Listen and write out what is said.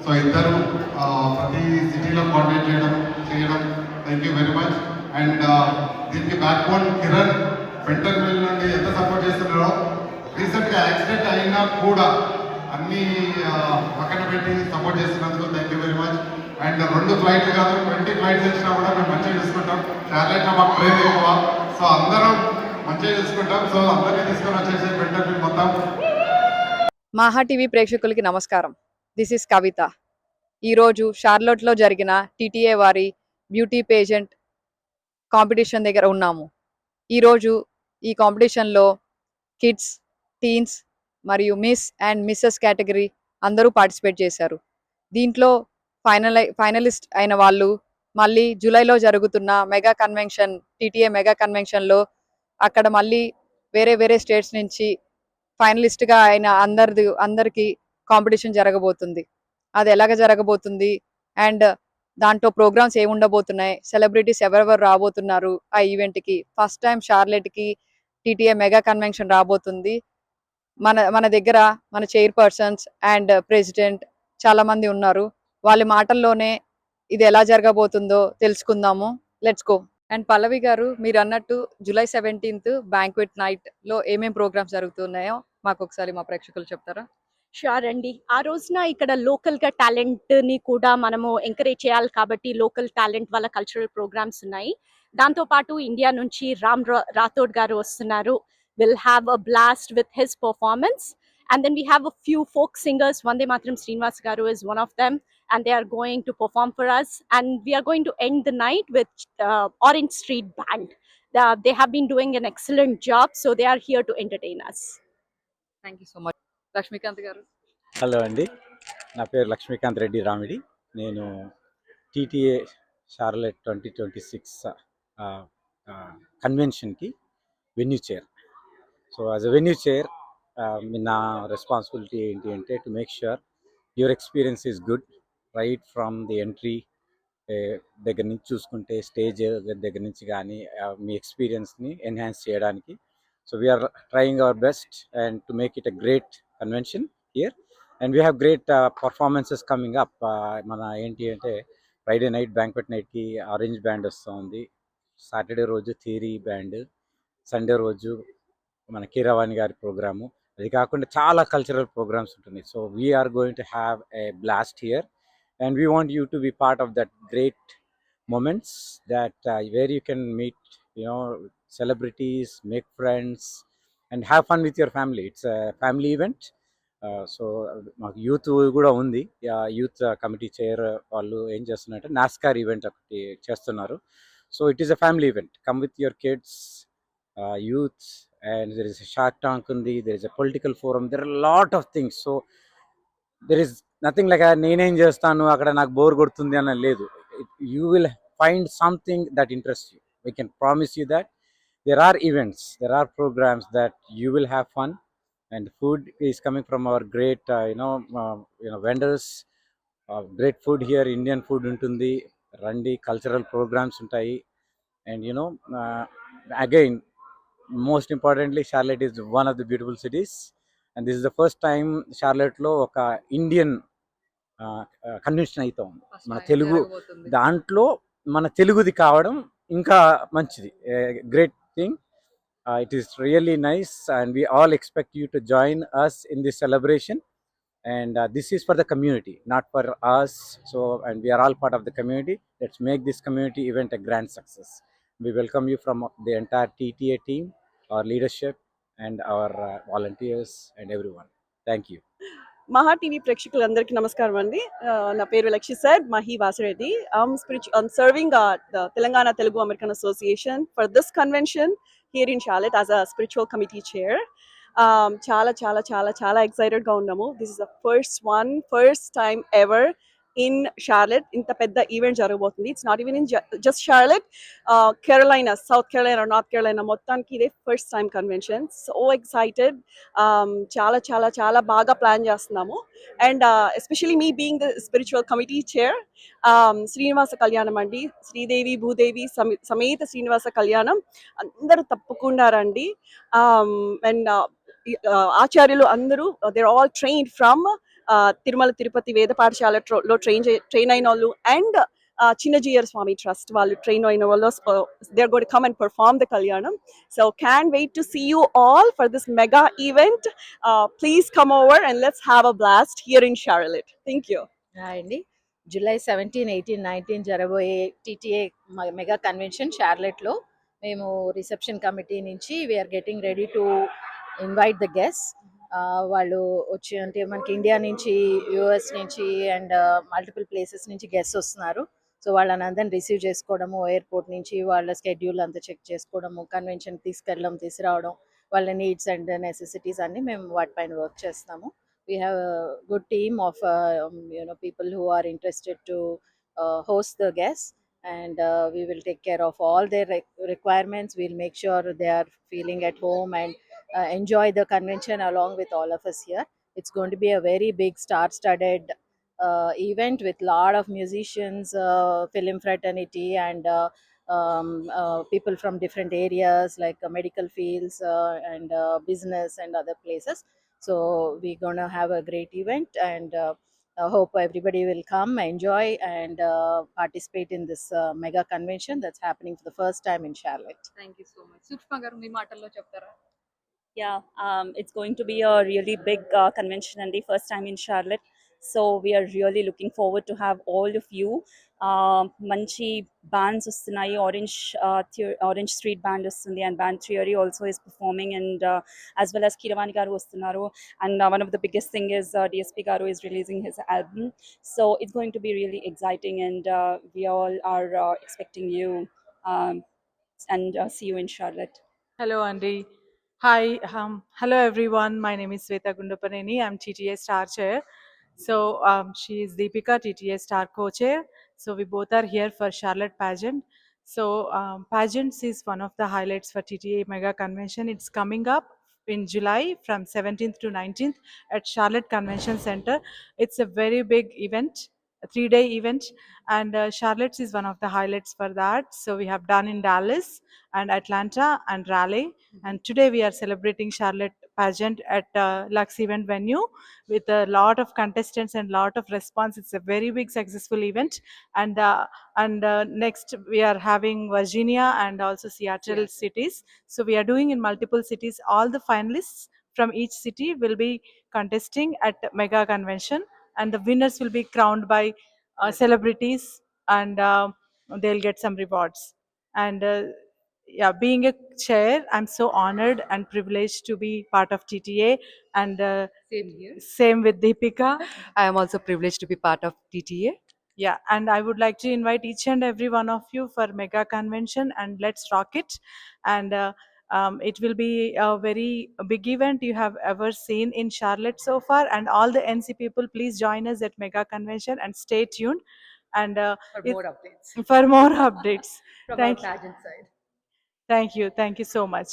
So ఇద్దరు ప్రతి సిటీలో కోఆర్డినేట్ చేయడం thank you very much. And దీనికి బ్యాక్ బోన్ కిరణ్ పెంటర్ మిల్ నుండి ఎంత సపోర్ట్ చేస్తున్నారో, రీసెంట్గా యాక్సిడెంట్ అయినా కూడా అన్ని పక్కన పెట్టి సపోర్ట్ చేస్తున్నందుకు thank you very much. And 2 ఫ్లైట్లు కాదు 20 ఫ్లైట్స్ వచ్చినా కూడా మేము మంచిగా చూసుకుంటాం. షార్లెట్లో మాకు ప్రేమ ఎక్కువ, సో అందరం మంచిగా చూసుకుంటాం. సో అందరినీ తీసుకొని వచ్చేసి పెంటర్ మిల్ మొత్తం. మాహా టీవీ ప్రేక్షకులకి నమస్కారం. దిస్ ఇస్ కవిత. ఈరోజు షార్లోట్లో జరిగిన టీటీఏ వారి బ్యూటీ పేజెంట్ కాంపిటీషన్ దగ్గర ఉన్నాము. ఈరోజు ఈ కాంపిటీషన్లో కిడ్స్, టీన్స్ మరియు మిస్ అండ్ మిస్సెస్ కేటగిరీ అందరూ పార్టిసిపేట్ చేశారు. దీంట్లో ఫైనలిస్ట్ అయిన వాళ్ళు మళ్ళీ జూలైలో జరుగుతున్న మెగా కన్వెన్షన్, టీటీఏ మెగా కన్వెన్షన్లో అక్కడ మళ్ళీ వేరే వేరే స్టేట్స్ నుంచి ఫైనలిస్ట్గా అయిన అందరికి కాంపిటీషన్ జరగబోతుంది. అది ఎలాగ జరగబోతుంది అండ్ దాంట్లో ప్రోగ్రామ్స్ ఏమి ఉండబోతున్నాయి, సెలబ్రిటీస్ ఎవరెవరు రాబోతున్నారు ఆ ఈవెంట్కి, ఫస్ట్ టైం షార్లెట్కి టీటీఏ మెగా కన్వెన్షన్ రాబోతుంది. మన దగ్గర మన చైర్పర్సన్స్ అండ్ ప్రెసిడెంట్ చాలా మంది ఉన్నారు. వాళ్ళ మాటల్లోనే ఇది ఎలా జరగబోతుందో తెలుసుకుందాము. Let's go. అండ్ పల్లవి గారు, మీరు అన్నట్టు జూలై 17th బ్యాంక్వెట్ నైట్ లో ఏమేం ప్రోగ్రామ్స్ జరుగుతున్నాయో మాకు ఒకసారి మా ప్రేక్షకులు చెప్తారా? షూర్ అండి. ఆ రోజున ఇక్కడ లోకల్గా టాలెంట్ని కూడా మనము ఎంకరేజ్ చేయాలి కాబట్టి లోకల్ టాలెంట్ వాళ్ళ కల్చరల్ ప్రోగ్రామ్స్ ఉన్నాయి. దాంతోపాటు ఇండియా నుంచి రామ్ రాథోడ్ గారు వస్తున్నారు. Will have a blast with his performance. And then we have a few folk singers. Vande Mataram Srinivas Garu is one of them, and they are going to perform for us. And we are going to end the night with Orange Street Band. They have been doing an excellent job, so they are here to entertain us. Thank you so much. Lakshmikanth గారు. Hello అండి, నా పేరు లక్ష్మీకాంత్ రెడ్డి రామిడి. నేను TTA Charlotte 2026 కన్వెన్షన్కి venue chair. So as a venue chair నా responsibility ఏంటి అంటే to make sure your experience is good right from the entry దగ్గర నుంచి చూసుకుంటే స్టేజ్ దగ్గర నుంచి కానీ మీ ఎక్స్పీరియన్స్ని ఎన్హాన్స్ చేయడానికి. So we are trying our best and to make it a great convention here. And we have great performances coming up. మన ఏంటి అంటే ఫ్రైడే నైట్ బ్యాంక్వెట్ నైట్కి ఆరెంజ్ బ్యాండ్ వస్తుంది, సాటర్డే రోజు థియరీ బ్యాండ్, సండే రోజు మన కీరవాణి గారి ప్రోగ్రాము, అది కాకుండా చాలా కల్చరల్ ప్రోగ్రామ్స్ ఉంటున్నాయి. So we are going to have a blast here and we want you to be part of that great moments that where you can meet celebrities, make friends and have fun with your family. It's a family event. So మాకు youth కూడా ఉంది. Youth committee chair వాళ్ళు ఏం చేస్తున్నారంటే నాస్కార్ event ఒకటి చేస్తున్నారు. So it is a family event. Come with your kids, youth, and there is a shark tank ఉంది, there is a political forum, there are a lot of things. So there is nothing like నేనేం చేస్తాను అక్కడ నాకు bore కొడుతుంది అని లేదు. You will find something that interests you. We can promise you that there are events, there are programs that you will have fun, and food is coming from our great vendors. Great food here, Indian food untundi, randi cultural programs untayi. And again, most importantly, Charlotte is one of the beautiful cities, and this is the first time Charlotte lo oka Indian convention అయితే ఉంది. మన తెలుగు దాంట్లో మన తెలుగుది కావడం ఇంకా మంచిది, great thing. It is really nice and we all expect you to join us in this celebration. And this is for the community, not for us. So and we are all part of the community. Let's make this community event a grand success. We welcome you from the entire TTA team, our leadership and our volunteers and everyone. Thank you. మహా TV ప్రేక్షకులందరికీ నమస్కారం అండి. నా పేరు Lakshmi sir Mahi Vasireddy. I'm serving the Telangana Telugu American Association for this convention here in Charlotte as a spiritual committee chair. చాలా చాలా చాలా చాలా ఎక్సైటెడ్గా ఉన్నాము. This is the first time ever in Charlotte ఇంత పెద్ద ఈవెంట్ జరగబోతుంది. It's not even in just Charlotte, Carolina, South Carolina, North Carolina మొత్తానికి ఇదే first time convention. So excited. చాలా చాలా చాలా బాగా ప్లాన్ చేస్తున్నాము. And especially me being the spiritual committee chair, Srinivasa Kalyanam అండి, శ్రీదేవి భూదేవి సమేత శ్రీనివాస కళ్యాణం అందరూ తప్పకుండా రండి. అండ్ ఆచార్యులు అందరూ, they're all trained from Tirumala Tirupati వేద పాఠశాలలో ట్రైన్ అయిన వాళ్ళు అండ్ చిన్నజీయర్ స్వామి ట్రస్ట్ వాళ్ళు ట్రైన్ అయిన వాళ్ళు they are going to come and perform the kalyanam. So can wait to see you all for this mega event. Please come over and let's have a blast here in Charlotte. Thank you. Hi అండి. July 17, 18, 19 జరగబోయే TTA mega convention షార్లెట్లో మేము reception committee నుంచి we are getting ready to invite the guest. వాళ్ళు వచ్చి అంటే మనకి India నుంచి, యూఎస్ నుంచి అండ్ మల్టిపుల్ ప్లేసెస్ నుంచి గెస్ట్ వస్తున్నారు. సో వాళ్ళని అందరిని రిసీవ్ చేసుకోవడము, ఎయిర్పోర్ట్ నుంచి వాళ్ళ స్కెడ్యూల్ అంతా చెక్ చేసుకోవడము, కన్వెన్షన్ తీసుకెళ్ళడం, తీసుకురావడం, వాళ్ళ నీడ్స్ అండ్ నెసెసిటీస్ అన్ని మేము వాటిపైన వర్క్ చేస్తాము. We have a good team of people who are interested to host the guests, and we will take care of all their requirements. We'll make sure they are feeling at home and enjoy the convention along with all of us here. It's going to be a very big star-studded event with lot of musicians, film fraternity, and people from different areas like medical fields and business and other places. So we're gonna have a great event, and I hope everybody will come, enjoy, and participate in this mega convention that's happening for the first time in Charlotte. Thank you so much. Sushma గారు మీ మాటల్లో చెప్తారా? Yeah, it's going to be a really big convention and the first time in Charlotte. So we are really looking forward to have all of you. Manchi bands వస్తున్నాయి. Orange Street Band వస్తుంది, and Band Theory also is performing, and as well as Kiravani garu వస్తున్నారు. And one of the biggest thing is DSP garu is releasing his album. So it's going to be really exciting, and we all are expecting you, and see you in Charlotte. Hello, Andy. Hi. Hello, everyone. My name is Sweta Gundapaneni. I'm TTA Star Chair. So she is Deepika, TTA Star Co-Chair. So we both are here for Charlotte Pageant. So pageants is one of the highlights for TTA Mega Convention. It's coming up in July from 17th to 19th at Charlotte Convention Center. It's a very big event, a 3-day event, and Charlotte is one of the highlights for that. So we have done in Dallas and Atlanta and Raleigh, and today we are celebrating Charlotte pageant at Lux event venue with a lot of contestants and lot of response. It's a very big successful event, and next we are having Virginia and also Seattle cities. So we are doing in multiple cities. All the finalists from each city will be contesting at mega convention, and the winners will be crowned by celebrities, and they'll get some rewards. And yeah, being a chair, I'm so honored and privileged to be part of TTA, and same here. same with Deepika. I am also privileged to be part of TTA. Yeah, and I would like to invite each and every one of you for mega convention, and let's rock it. And it will be a very big event you have ever seen in Charlotte so far, and all the NC people, please join us at mega convention and stay tuned, and For it- more updates for more updates. from Thank our pageant side. Thank you so much.